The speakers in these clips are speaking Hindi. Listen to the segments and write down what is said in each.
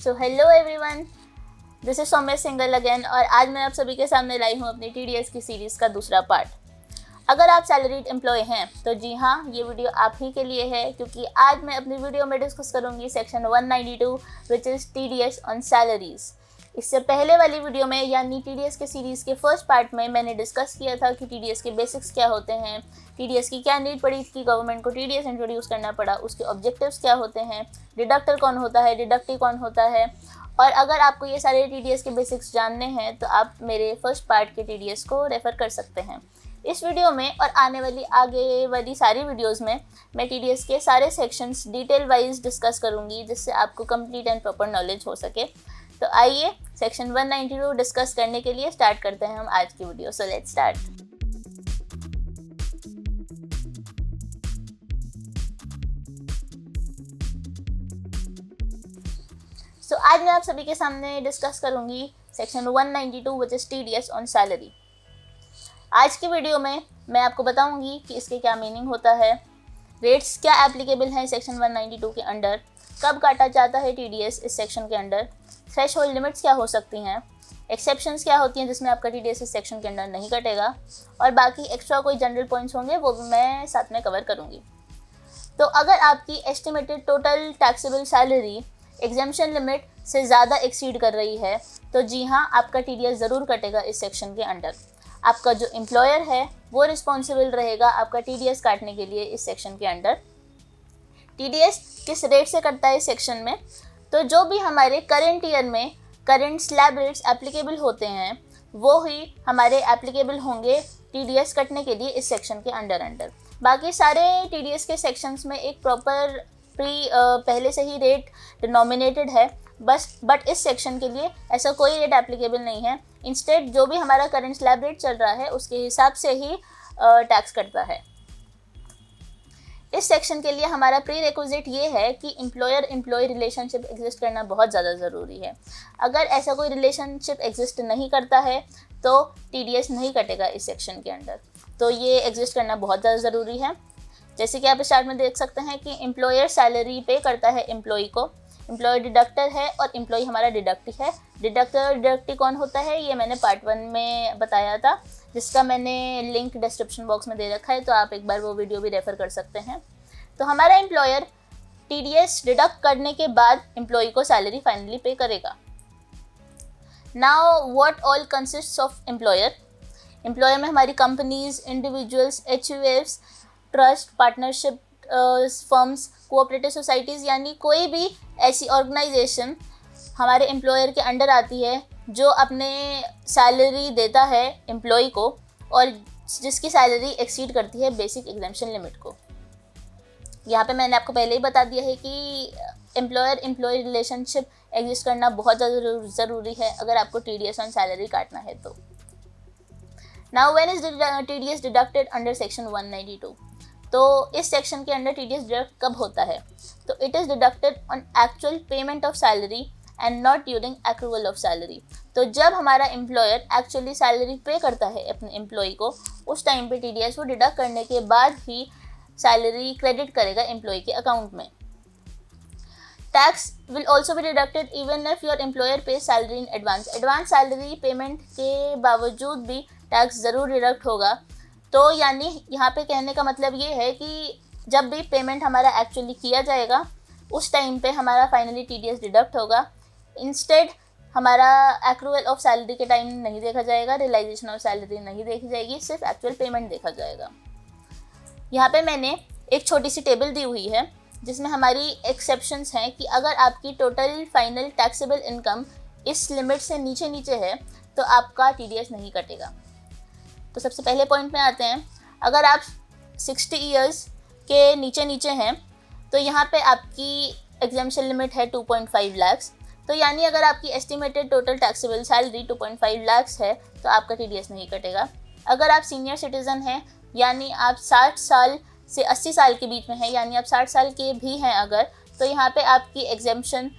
So hello everyone, this is Saumya Singhal again और आज मैं आप सभी के सामने लाई हूँ अपनी TDS की सीरीज़ का दूसरा पार्ट। अगर आप सैलरीड एम्प्लॉय हैं तो जी हाँ, ये वीडियो आप ही के लिए है, क्योंकि आज मैं अपनी वीडियो में डिस्कस करूँगी section 192 which is TDS on salaries. इससे पहले वाली वीडियो में यानी TDS के सीरीज़ के फर्स्ट पार्ट में मैंने डिस्कस किया था कि TDS के बेसिक्स क्या होते हैं, TDS की क्या नीड पड़ी कि गवर्नमेंट को TDS इंट्रोड्यूस करना पड़ा, उसके ऑब्जेक्टिव्स क्या होते हैं, डिडक्टर कौन होता है, डिडक्टी कौन होता है। और अगर आपको ये सारे TDS के बेसिक्स जानने हैं तो आप मेरे फर्स्ट पार्ट के TDS को रेफ़र कर सकते हैं। इस वीडियो में और आगे वाली सारी वीडियोस में मैं TDS के सारे सेक्शंस डिटेल वाइज डिस्कस करूंगी, जिससे आपको कंप्लीट एंड प्रॉपर नॉलेज हो सके। तो आइए सेक्शन 192 डिस्कस करने के लिए स्टार्ट करते हैं हम आज की video. So let's start. So आज मैं आप सभी के सामने डिस्कस करूंगी section 192 which is TDS on salary. आज की वीडियो में मैं आपको बताऊंगी कि इसके क्या मीनिंग होता है, रेट्स क्या एप्लीकेबल हैं सेक्शन 192 के अंडर, कब काटा जाता है TDS इस सेक्शन के अंडर, थ्रेशहोल्ड लिमिट्स क्या हो सकती हैं, एक्सेप्शंस क्या होती हैं जिसमें आपका TDS इस सेक्शन के अंडर नहीं कटेगा, और बाकी एक्स्ट्रा कोई जनरल पॉइंट्स होंगे वो भी मैं साथ में कवर करूँगी। तो अगर आपकी estimated total taxable salary exemption limit से ज़्यादा एक्सीड कर रही है तो जी हाँ, आपका TDS ज़रूर कटेगा इस सेक्शन के अंडर। आपका जो एम्प्लॉयर है वो रिस्पॉन्सिबल रहेगा आपका TDS काटने के लिए इस सेक्शन के अंडर। TDS किस रेट से कटता है इस सेक्शन में? तो जो भी हमारे करंट ईयर में करंट स्लैब रेट्स एप्लीकेबल होते हैं वो ही हमारे एप्लीकेबल होंगे TDS कटने के लिए इस सेक्शन के अंडर। बाकी सारे TDS के सेक्शंस में एक प्रॉपर पहले से ही रेट डिनोमिनेटेड है, बट इस सेक्शन के लिए ऐसा कोई रेट एप्लीकेबल नहीं है। इंस्टेड जो भी हमारा करंट स्लैब रेट चल रहा है उसके हिसाब से ही टैक्स कटता है। इस सेक्शन के लिए हमारा प्री रिक्विजिट ये है कि एम्प्लॉयर एम्प्लॉय रिलेशनशिप एग्जिस्ट करना बहुत ज़्यादा ज़रूरी है। अगर ऐसा कोई रिलेशनशिप एग्जिस्ट नहीं करता है तो TDS नहीं कटेगा इस सेक्शन के अंडर। तो ये एग्जिस्ट करना बहुत ज़्यादा ज़रूरी है। जैसे कि आप स्टार्ट में देख सकते हैं कि एम्प्लॉयर सैलरी पे करता है एम्प्लॉय को, एम्प्लॉय डिडक्टर है और एम्प्लॉय हमारा डिडक्टी है। डिडक्टर डिडक्टी कौन होता है ये मैंने पार्ट 1 में बताया था, जिसका मैंने लिंक डिस्क्रिप्शन बॉक्स में दे रखा है, तो आप एक बार वो वीडियो भी रेफ़र कर सकते हैं। तो हमारा एम्प्लॉयर TDS डिडक्ट करने के बाद एम्प्लॉय को सैलरी फाइनली पे करेगा। Now what all consists of employer? Employer में हमारी companies, individuals, HUFs, trust, partnership firms, cooperative societies, यानी कोई भी ऐसी ऑर्गेनाइजेशन हमारे एम्प्लॉयर के अंडर आती है जो अपने सैलरी देता है एम्प्लॉय को और जिसकी सैलरी एक्सीड करती है बेसिक एग्जेम्पशन लिमिट को। यहाँ पे मैंने आपको पहले ही बता दिया है कि एम्प्लॉयर एम्प्लॉय रिलेशनशिप एग्जिस्ट करना बहुत ज़्यादा ज़रूरी है अगर आपको TDS ऑन सैलरी काटना है तो। Now when is TDS deducted under section 192? तो इस सेक्शन के अंडर TDS डिडक्ट कब होता है? तो it is deducted on actual payment of salary and not during accrual of salary. तो जब हमारा एम्प्लॉयर एक्चुअली सैलरी पे करता है अपने एम्प्लॉय को, उस टाइम पे TDS को डिडक्ट करने के बाद ही सैलरी क्रेडिट करेगा एम्प्लॉय के अकाउंट में। Tax will also be deducted even if your employer pay salary in advance. Advance salary payment के बावजूद भी टैक्स ज़रूर डिडक्ट होगा। तो यानी यहाँ पे कहने का मतलब ये है कि जब भी पेमेंट हमारा एक्चुअली किया जाएगा उस टाइम पे हमारा फाइनली TDS डिडक्ट होगा। इंस्टेड हमारा एक्रूवल ऑफ सैलरी के टाइम नहीं देखा जाएगा, रियलाइजेशन ऑफ सैलरी नहीं देखी जाएगी, सिर्फ एक्चुअल पेमेंट देखा जाएगा। यहाँ पे मैंने एक छोटी सी टेबल दी हुई है जिसमें हमारी एक्सेप्शंस हैं कि अगर आपकी टोटल फाइनल टैक्सेबल इनकम इस लिमिट से नीचे है तो आपका TDS नहीं कटेगा। तो सबसे पहले पॉइंट में आते हैं। अगर आप 60 ईयर्स के नीचे हैं तो यहाँ पे आपकी एग्जेम्पशन लिमिट है 2.5 लाख्स। तो यानी अगर आपकी estimated total taxable salary 2.5 lakhs है तो आपका TDS नहीं कटेगा। अगर आप सीनियर सिटीज़न हैं यानी आप 60 साल से 80 साल के बीच में हैं, यानी आप 60 साल के भी हैं अगर, तो यहाँ पे आपकी एग्जेम्पशन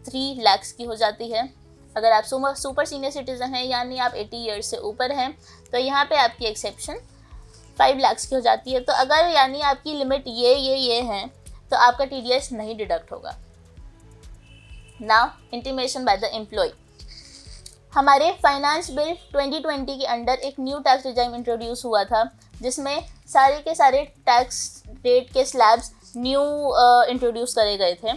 3 लाख्स की हो जाती है। अगर आप सुपर सीनियर सिटीज़न हैं यानी आप 80 ईयर्स से ऊपर हैं तो यहाँ पे आपकी एक्सेप्शन 5 लाख्स की हो जाती है। तो अगर यानी आपकी लिमिट ये हैं तो आपका TDS नहीं डिडक्ट होगा। Now intimation by the employee. हमारे फाइनेंस बिल 2020 के अंडर एक न्यू टैक्स रिजाइम इंट्रोड्यूस हुआ था, जिसमें सारे के सारे टैक्स रेट के स्लैब्स न्यू इंट्रोड्यूस करे गए थे।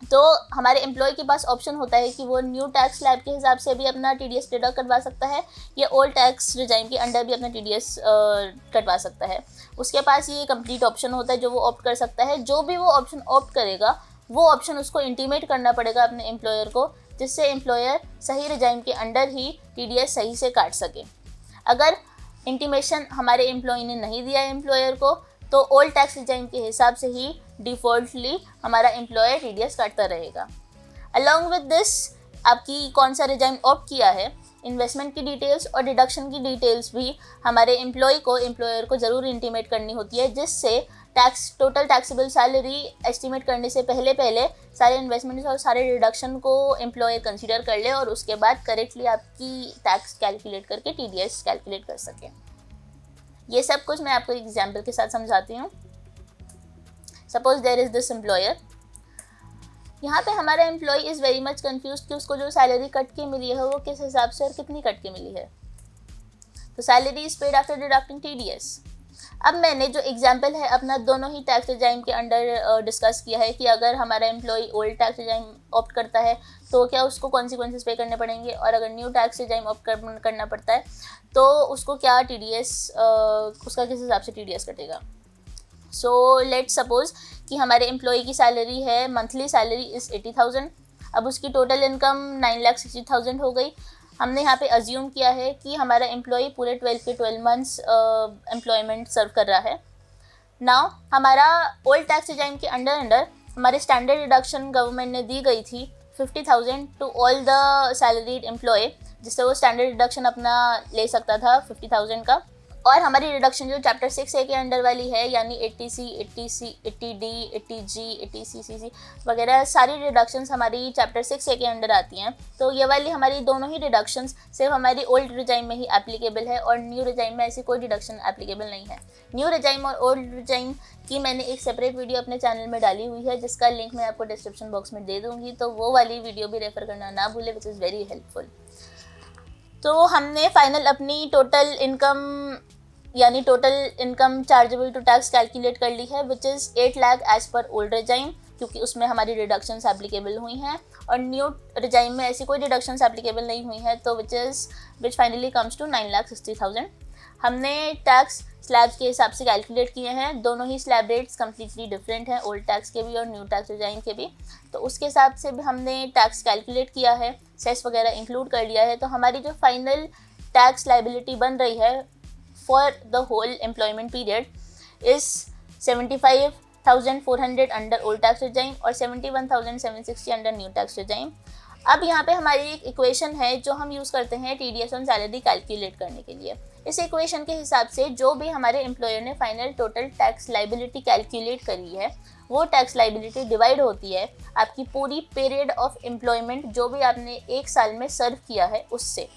तो हमारे एम्प्लॉय के पास ऑप्शन होता है कि वो न्यू टैक्स स्लैब के हिसाब से भी अपना TDS डिडक्ट करवा सकता है या ओल्ड टैक्स रिजाइम के अंडर भी अपना TDS कटवा सकता है। उसके पास ये कंप्लीट ऑप्शन होता है जो वो ऑप्ट कर सकता है। जो भी वो ऑप्शन ऑप्ट करेगा वो ऑप्शन उसको इंटीमेट करना पड़ेगा अपने एम्प्लॉयर को, जिससे एम्प्लॉयर सही रिजाइम के अंडर ही TDS सही से काट सके। अगर इंटीमेशन हमारे एम्प्लॉय ने नहीं दिया एम्प्लॉयर को, तो ओल्ड टैक्स रिजाइम के हिसाब से ही डिफ़ॉल्टली हमारा एम्प्लॉयर TDS काटता रहेगा। अलॉन्ग विद दिस, आपकी कौन सा रिजाइम ऑप्ट किया है, इन्वेस्टमेंट की डिटेल्स और डिडक्शन की डिटेल्स भी हमारे एम्प्लॉयर को ज़रूर इंटीमेट करनी होती है, जिससे टोटल टैक्सेबल सैलरी एस्टिमेट करने से पहले सारे इन्वेस्टमेंट्स और सारे डिडक्शन को एम्प्लॉयर कंसीडर कर ले और उसके बाद करेक्टली आपकी टैक्स कैलकुलेट करके TDS कैलकुलेट कर सके। ये सब कुछ मैं आपको एग्जाम्पल के साथ समझाती हूँ। Suppose there is this employer. यहाँ पे हमारा employee is very much confuse कि उसको जो सैलरी कट के मिली है वो किस हिसाब से और कितनी कट के मिली है। तो salary is paid after deducting TDS। अब मैंने जो एग्जाम्पल है अपना दोनों ही टैक्स रिजाइम के अंडर डिस्कस किया है कि अगर हमारा employee old tax regime opt करता है तो क्या उसको कॉन्सिक्वेंसेस पे करने पड़ेंगे, और अगर न्यू टैक्स रिजाइम ऑप्ट करना पड़ता है तो उसको क्या TDS उसका किस हिसाब से TDS कटेगा। सो लेट्स सपोज कि हमारे एम्प्लॉय की सैलरी है, मंथली सैलरी इज़ 80,000। अब उसकी टोटल इनकम 9,60,000 हो गई। हमने यहाँ पे अज्यूम किया है कि हमारा एम्प्लॉय पूरे 12 मंथ्स एम्प्लॉयमेंट सर्व कर रहा है। नाउ हमारा ओल्ड टैक्स रिजाइम के अंडर हमारे स्टैंडर्ड डिडक्शन गवर्नमेंट ने दी गई थी 50,000 to all the salaried employee, जिससे वो स्टैंडर्ड डिडक्शन अपना ले सकता था 50,000 का। और हमारी रिडक्शन जो चैप्टर 6A के अंडर वाली है, यानी 80C, 80D, 80G, 80CCC वगैरह सारी रिडक्शंस हमारी चैप्टर 6A के अंडर आती हैं। तो ये वाली हमारी दोनों ही रिडक्शंस सिर्फ हमारी ओल्ड रिजाइम में ही एप्लीकेबल है और न्यू रिजाइम में ऐसी कोई रिडक्शन एप्लीकेबल नहीं है। न्यू रिजाइम और ओल्ड रिजाइम की मैंने एक सेपरेट वीडियो अपने चैनल में डाली हुई है, जिसका लिंक मैं आपको डिस्क्रिप्शन बॉक्स में दे दूँगी, तो वो वाली वीडियो भी रेफ़र करना ना भूलें, विच इज़ वेरी हेल्पफुल। तो हमने फाइनल अपनी total income chargeable to tax calculate कर ली है, which is 8 lakh as per old regime, क्योंकि उसमें हमारी रिडक्शंस एप्लीकेबल हुई हैं, और न्यू रिजाइम में ऐसी कोई रिडक्शंस एप्लीकेबल नहीं हुई है, तो विच फाइनली कम्स टू 9,60,000। हमने टैक्स स्लैब्स के हिसाब से कैलकुलेट किए हैं। दोनों ही स्लैब रेट्स कम्प्लीटली डिफरेंट हैं, ओल्ड टैक्स के भी और न्यू टैक्स रिजाइम के भी। तो उसके हिसाब से भी हमने टैक्स कैलकुलेट किया है, सेस वगैरह इंक्लूड कर लिया है। तो हमारी जो फाइनल टैक्स लाइबिलिटी बन रही है for the whole employment period is 75,400 under old tax regime और 71,760 अंडर न्यू टैक्स रिजाइम। अब यहाँ पे हमारी एक इक्वेशन है जो हम यूज़ करते हैं TDS ऑन सैलरी कैलकुलेट करने के लिए। इस इक्वेशन के हिसाब से जो भी हमारे एम्प्लॉयर ने final total tax liability calculate करी है, वो टैक्स लाइबिलिटी डिवाइड होती है आपकी पूरी पीरियड ऑफ एम्प्लॉयमेंट जो भी आपने एक साल में सर्व किया है उससे।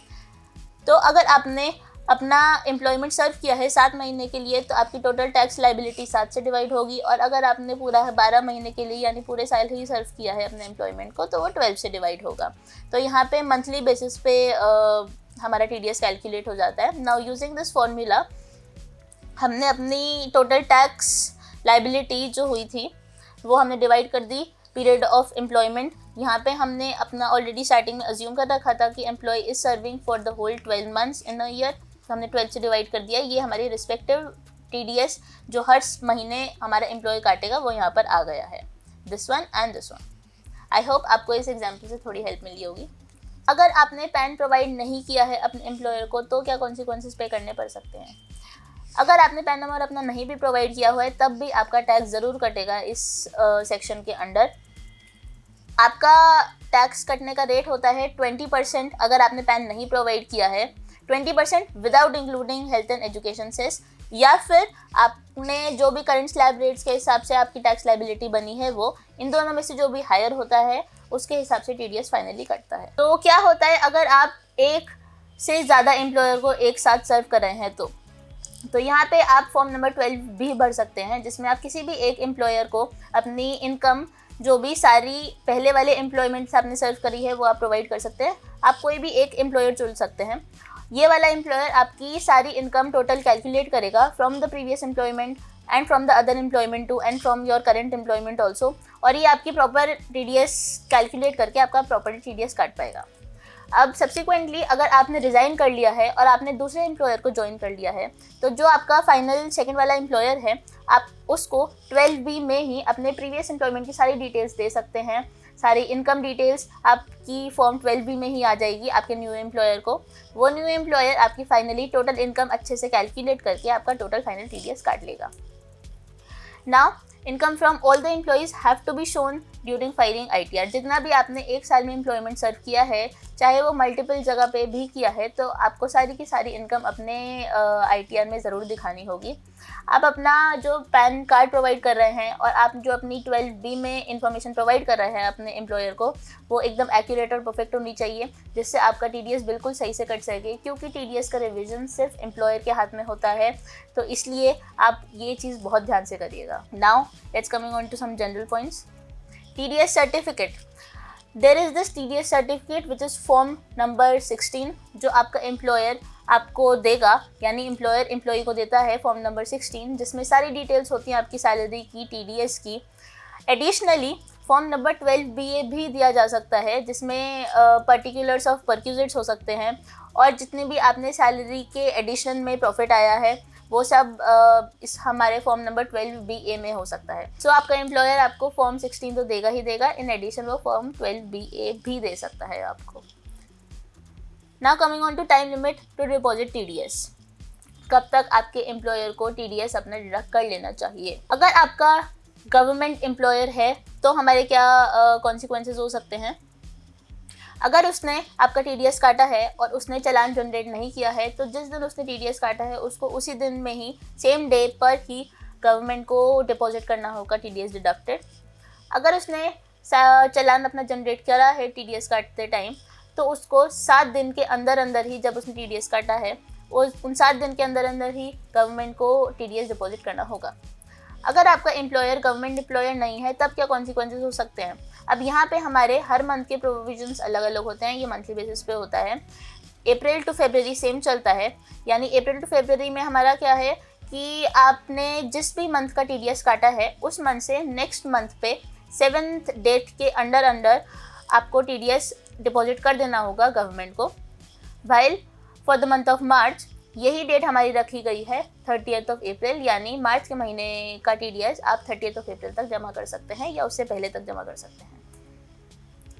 तो अगर आपने अपना एम्प्लॉयमेंट सर्व किया है 7 महीने के लिए, तो आपकी टोटल टैक्स लाइबिलिटी 7 से डिवाइड होगी, और अगर आपने पूरा 12 महीने के लिए यानी पूरे साल ही सर्व किया है अपने एम्प्लॉयमेंट को, तो वो 12 से डिवाइड होगा। तो यहाँ पे मंथली बेसिस पे हमारा TDS कैलकुलेट हो जाता है। नाउ यूजिंग दिस फॉर्मूला हमने अपनी टोटल टैक्स लाइबिलिटी जो हुई थी वो हमने डिवाइड कर दी पीरियड ऑफ एम्प्लॉयमेंट। यहाँ पे हमने अपना ऑलरेडी स्टार्टिंग में अज्यूम कर रखा था कि employee is serving for the whole 12 months in a year, तो हमने 12 से डिवाइड कर दिया। ये हमारी रिस्पेक्टिव TDS जो हर महीने हमारा एम्प्लॉय काटेगा वो यहाँ पर आ गया है, this one and this one. I hope आपको इस एग्जाम्पल से थोड़ी हेल्प मिली होगी। अगर आपने पैन प्रोवाइड नहीं किया है अपने एम्प्लॉयर को, तो क्या कॉन्सिक्वेंसेस पे करने पड़ सकते हैं। अगर आपने पैन नंबर अपना नहीं भी प्रोवाइड किया हुआ है, तब भी आपका टैक्स ज़रूर कटेगा इस सेक्शन के अंडर। आपका टैक्स कटने का रेट होता है 20% अगर आपने पैन नहीं प्रोवाइड किया है, 20% without including health and education cess, या फिर आपने जो भी करंट स्लैब रेट्स के हिसाब से आपकी टैक्स लाइबिलिटी बनी है वो, इन दोनों में से जो भी हायर होता है उसके हिसाब से TDS फाइनली कटता है। तो क्या होता है अगर आप एक से ज़्यादा एम्प्लॉयर को एक साथ सर्व कर रहे हैं, तो यहाँ पे आप फॉर्म नंबर 12 भी भर सकते हैं, जिसमें आप किसी भी एक एम्प्लॉयर को अपनी इनकम जो भी सारी पहले वाले एम्प्लॉयमेंट्स आपने सर्व करी है वो आप प्रोवाइड कर सकते हैं। आप कोई भी एक एम्प्लॉयर चुन सकते हैं। ये वाला एम्प्लॉयर आपकी सारी इनकम टोटल कैलकुलेट करेगा from the previous employment and from the other employment too and from your current employment also, और ये आपकी प्रॉपर TDS कैलकुलेट करके आपका प्रॉपर TDS काट पाएगा। अब सब्सिक्वेंटली अगर आपने रिज़ाइन कर लिया है और आपने दूसरे एम्प्लॉयर को ज्वाइन कर लिया है, तो जो आपका फाइनल सेकंड वाला एम्प्लॉयर है, आप उसको 12B में ही अपने प्रीवियस एम्प्लॉयमेंट की सारी डिटेल्स दे सकते हैं। सारी इनकम डिटेल्स आपकी फॉर्म 12B में ही आ जाएगी आपके न्यू एम्प्लॉयर को। वो न्यू एम्प्लॉयर आपकी फाइनली टोटल इनकम अच्छे से कैलकुलेट करके आपका टोटल फाइनल TDS काट लेगा। Now income from all the employees have to be shown during filing ITR। जितना भी आपने एक साल में एम्प्लॉयमेंट सर्व किया है, चाहे वो मल्टीपल जगह पे भी किया है, तो आपको सारी की सारी इनकम अपने ITR में ज़रूर दिखानी होगी। आप अपना जो पैन कार्ड प्रोवाइड कर रहे हैं और आप जो अपनी 12B में इंफॉर्मेशन प्रोवाइड कर रहे हैं अपने एम्प्लॉयर को, वो एकदम एक्यूरेट और परफेक्ट होनी चाहिए, जिससे आपका TDS बिल्कुल सही से कट सके, क्योंकि TDS का रिविजन सिर्फ एम्प्लॉयर के हाथ में होता है, तो इसलिए आप ये चीज़ बहुत ध्यान से करिएगा। Now let's coming on to some general points. TDS certificate, there is this TDS certificate which is form number 16, जो आपका एम्प्लॉयर आपको देगा, यानी एम्प्लॉयर एम्प्लॉई को देता है फॉर्म नंबर 16, जिसमें सारी डिटेल्स होती हैं आपकी सैलरी की, TDS की। एडिशनली फॉर्म नंबर 12BA भी दिया जा सकता है, जिसमें पर्टिकुलर्स ऑफ परक्यूजिट्स हो सकते हैं, और जितने भी आपने सैलरी के एडिशन में प्रॉफिट आया है वो सब इस हमारे फॉर्म नंबर 12BA में हो सकता है। सो आपका एम्प्लॉयर आपको फॉर्म 16 तो देगा ही देगा, इन एडिशन वो फॉर्म 12BA भी दे सकता है आपको। Now coming on to time limit to deposit TDS। कब तक आपके एम्प्लॉयर को TDS अपना डिडक्ट कर लेना चाहिए? अगर आपका गवर्नमेंट एम्प्लॉयर है तो हमारे क्या कॉन्सिक्वेंसेस हो सकते हैं? अगर उसने आपका TDS काटा है और उसने चालान जनरेट नहीं किया है, तो जिस दिन उसने TDS काटा है उसको उसी दिन में ही, सेम डे पर ही गवर्नमेंट को डिपॉजिट करना होगा TDS डिडक्टेड। अगर उसने चालान अपना जनरेट करा है TDS काटते टाइम, तो उसको 7 दिन के अंदर अंदर ही, जब उसने TDS काटा है उन 7 दिन के अंदर अंदर ही गवर्नमेंट को TDS डिपॉजिट करना होगा। अगर आपका एम्प्लॉयर गवर्नमेंट एम्प्लॉयर नहीं है, तब क्या कॉन्सिक्वेंसेस हो सकते हैं? अब यहाँ पे हमारे हर मंथ के प्रोविजंस अलग अलग होते हैं, ये मंथली बेसिस पे होता है। अप्रैल टू फरवरी सेम चलता है, यानी अप्रैल टू फरवरी में हमारा क्या है कि आपने जिस भी मंथ का TDS काटा है, उस मंथ से नेक्स्ट मंथ पे 7th डेट के अंडर अंडर आपको TDS डिपॉजिट कर देना होगा गवर्नमेंट को। While for the month of March यही डेट हमारी रखी गई है 30th ऑफ अप्रैल, यानी मार्च के महीने का TDS आप 30th ऑफ अप्रैल तक जमा कर सकते हैं या उससे पहले तक जमा कर सकते हैं।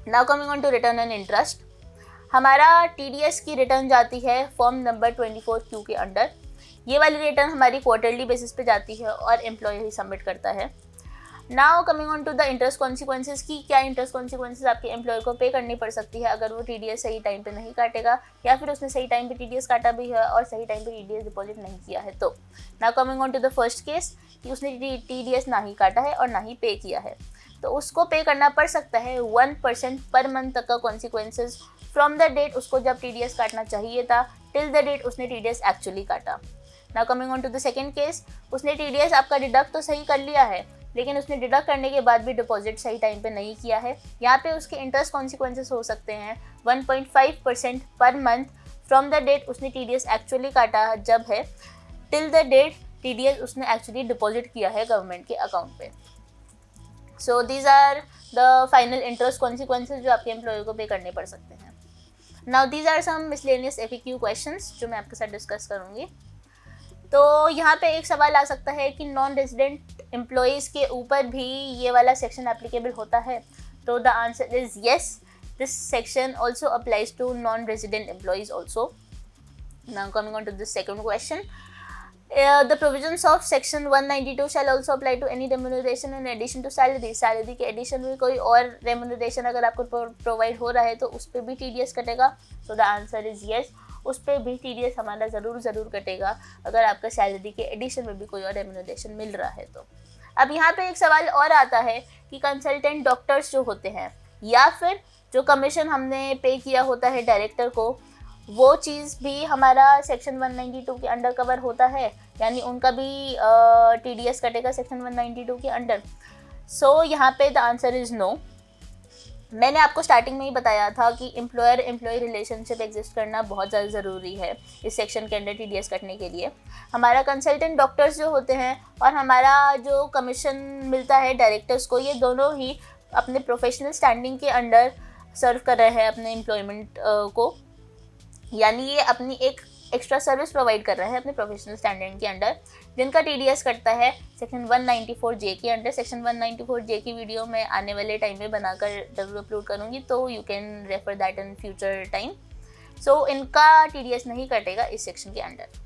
Now coming on to return and interest. हमारा TDS की रिटर्न जाती है फॉर्म नंबर 24Q के अंडर। ये वाली रिटर्न हमारी क्वार्टरली बेसिस पे जाती है और एम्प्लॉयर ही सबमिट करता है। Now coming on to the interest consequences की, क्या इंटरेस्ट कॉन्सिक्वेंसेज आपके एम्प्लॉयर को पे करनी पड़ सकती है अगर वो TDS सही टाइम पे नहीं काटेगा, या फिर उसने सही टाइम पे TDS काटा भी है और सही टाइम पे TDS डिपॉजिट नहीं किया है तो। Now coming on to the first case कि उसने TDS ना ही काटा है और ना ही पे किया है, तो उसको पे करना पड़ सकता है 1% पर मंथ तक का कॉन्सिक्वेंसेज फ्रॉम द डेट उसको जब TDS काटना चाहिए था टिल द डेट उसने TDS एक्चुअली काटा। Now coming on to the second case, उसने TDS आपका डिडक्ट तो सही कर लिया है, लेकिन उसने डिडक्ट करने के बाद भी डिपॉजिट सही टाइम पे नहीं किया है। यहाँ पे उसके इंटरेस्ट कॉन्सिक्वेंसेस हो सकते हैं 1.5% per month from the date उसने TDS एक्चुअली काटा जब है टिल द डेट TDS उसने एक्चुअली डिपॉजिट किया है गवर्नमेंट के अकाउंट पे। So these are the final interest consequences जो आपके एम्प्लॉय को पे करने पड़ सकते हैं। Now these are some miscellaneous FAQ questions जो मैं आपके साथ डिस्कस करूँगी। तो यहाँ पे एक सवाल आ सकता है कि नॉन रेजिडेंट एम्प्लॉयज़ के ऊपर भी ये वाला सेक्शन एप्लीकेबल होता है? तो the answer is yes, this section also applies to non resident employees also. Now coming on to this second question, the provisions of section 192 shall also apply to any remuneration in addition to salary। Salary के एडिशन में कोई और रेमुनरेशन अगर आपको प्रोवाइड हो रहा है तो उस पर भी TDS कटेगा? तो द आंसर इज़ येस, उस पर भी TDS हमारा ज़रूर कटेगा अगर आपका सैलरी के एडिशन में भी कोई और रेमुनरेशन मिल रहा है तो। अब यहाँ पे एक सवाल और आता है कि कंसल्टेंट डॉक्टर्स जो होते हैं या फिर जो कमीशन हमने पे किया होता है डायरेक्टर को, वो चीज़ भी हमारा सेक्शन 192 के अंडर कवर होता है, यानी उनका भी TDS कटेगा सेक्शन 192 के अंडर। सो यहाँ पे द आंसर इज़ नो। मैंने आपको स्टार्टिंग में ही बताया था कि एम्प्लॉयर एम्प्लॉय रिलेशनशिप एग्जिस्ट करना बहुत ज़्यादा ज़रूरी है इस सेक्शन के अंडर TDS कटने के लिए। हमारा कंसल्टेंट डॉक्टर्स जो होते हैं और हमारा जो कमीशन मिलता है डायरेक्टर्स को, ये दोनों ही अपने प्रोफेशनल स्टैंडिंग के अंडर सर्व कर रहे हैं अपने एम्प्लॉयमेंट को, यानी ये अपनी एक एक्स्ट्रा सर्विस प्रोवाइड कर रहे हैं अपने प्रोफेशनल स्टैंडर्ड के अंडर, जिनका TDS कटता है सेक्शन 194J के अंडर। सेक्शन 194J की वीडियो मैं आने वाले टाइम में बनाकर जरूर अपलोड करूँगी, तो you can refer that in future time. So इनका TDS नहीं कटेगा इस सेक्शन के under.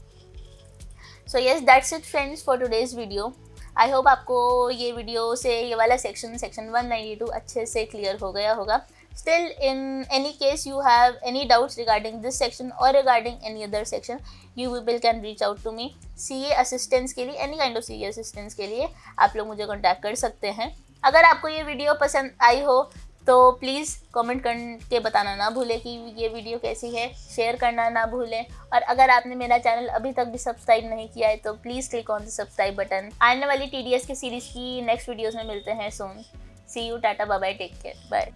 So yes, that's it friends for today's video. I hope आपको ये वीडियो से ये वाला सेक्शन 192 अच्छे से क्लियर हो गया होगा। Still, in any case you have any doubts regarding this section or regarding any other section, you people can reach out to me. CA assistance के लिए, any kind of CA assistance के लिए आप लोग मुझे contact कर सकते हैं। अगर आपको ये वीडियो पसंद आई हो तो प्लीज़ कमेंट करके बताना ना भूलें कि ये वीडियो कैसी है, शेयर करना ना भूलें, और अगर आपने मेरा चैनल अभी तक भी सब्सक्राइब नहीं किया है तो please click on the subscribe button. आने वाली TDS की सीरीज़ की नेक्स्ट वीडियोज़ में मिलते हैं soon. See you, tata, bye bye, take care, bye.